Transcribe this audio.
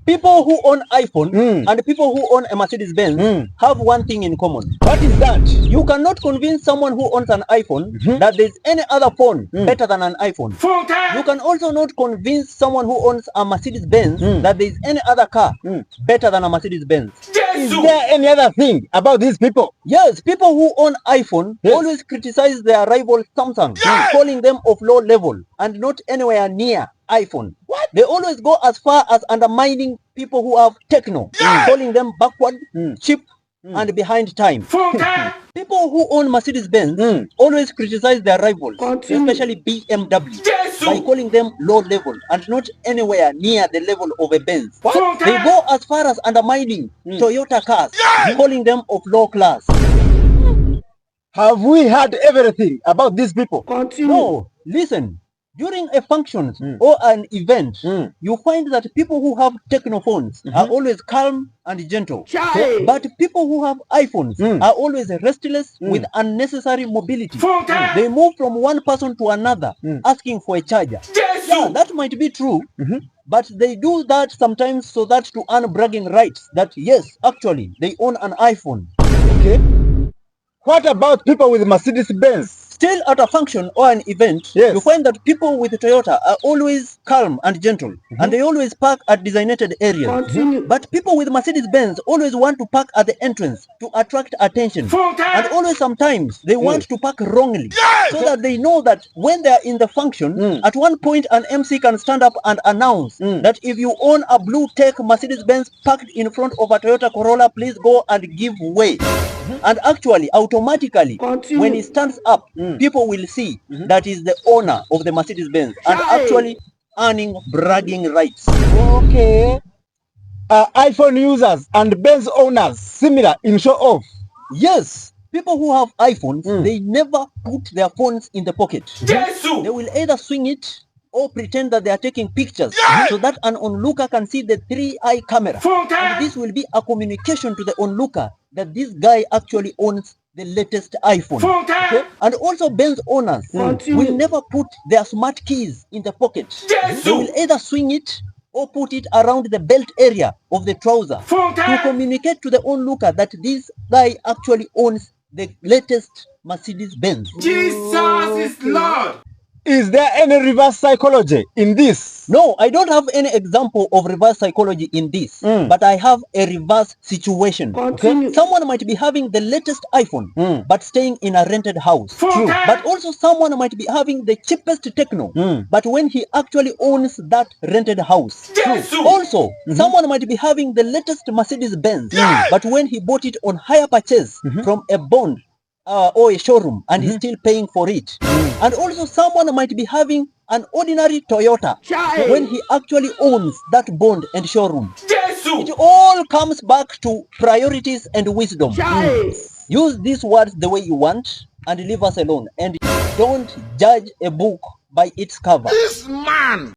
People who own iPhone and people who own a Mercedes Benz have one thing in common. What is that? You cannot convince someone who owns an iPhone that there's any other phone better than an iPhone. You can also not convince someone who owns a Mercedes Benz that there's any other car better than a Mercedes Benz. Is there any other thing about these people? Yes, people who own iPhone always criticize their rival Samsung, calling them of low level and not anywhere near iPhone. What? They always go as far as undermining people who have techno, calling them backward, cheap, and behind time. People who own Mercedes Benz always criticize their rivals, especially BMW, by calling them low level and not anywhere near the level of a Benz. They go as far as undermining Toyota cars, calling them of low class. Have we heard everything about these people? No, listen. During a function or an event, you find that people who have techno phones are always calm and gentle. But people who have iPhones are always restless with unnecessary mobility. They move from one person to another asking for a charger. Yeah, that might be true, but they do that sometimes so that to earn bragging rights that yes, actually, they own an iPhone. Okay. What about people with Mercedes Benz? Still at a function or an event, you find that people with Toyota are always calm and gentle, and they always park at designated areas. But people with Mercedes Benz always want to park at the entrance to attract attention. And always sometimes they want to park wrongly, so that they know that when they are in the function, at one point an MC can stand up and announce that if you own a blue tech Mercedes Benz parked in front of a Toyota Corolla, please go and give way. And actually, automatically, when he stands up, people will see that is the owner of the Mercedes Benz and actually earning bragging rights. Okay. iPhone users and Benz owners similar in show off? Yes. People who have iPhones, they never put their phones in the pocket. They will either swing it or pretend that they are taking pictures so that an onlooker can see the 3-eye camera. And this will be a communication to the onlooker that this guy actually owns the latest iPhone. Okay? And also Benz owners will never put their smart keys in the pocket. They will either swing it or put it around the belt area of the trouser to communicate to the onlooker that this guy actually owns the latest Mercedes Benz. Jesus is Lord. Is there any reverse psychology in this? No, I don't have any example of reverse psychology in this, but I have a reverse situation. Okay? Someone might be having the latest iPhone, but staying in a rented house. True. But also someone might be having the cheapest techno, but when he actually owns that rented house. Also, someone might be having the latest Mercedes Benz, but when he bought it on hire purchase from a bond, or a showroom, and he's still paying for it. And also someone might be having an ordinary Toyota when he actually owns that bond and showroom. It all comes back to priorities and wisdom. Use these words the way you want and leave us alone, and don't judge a book by its cover. This man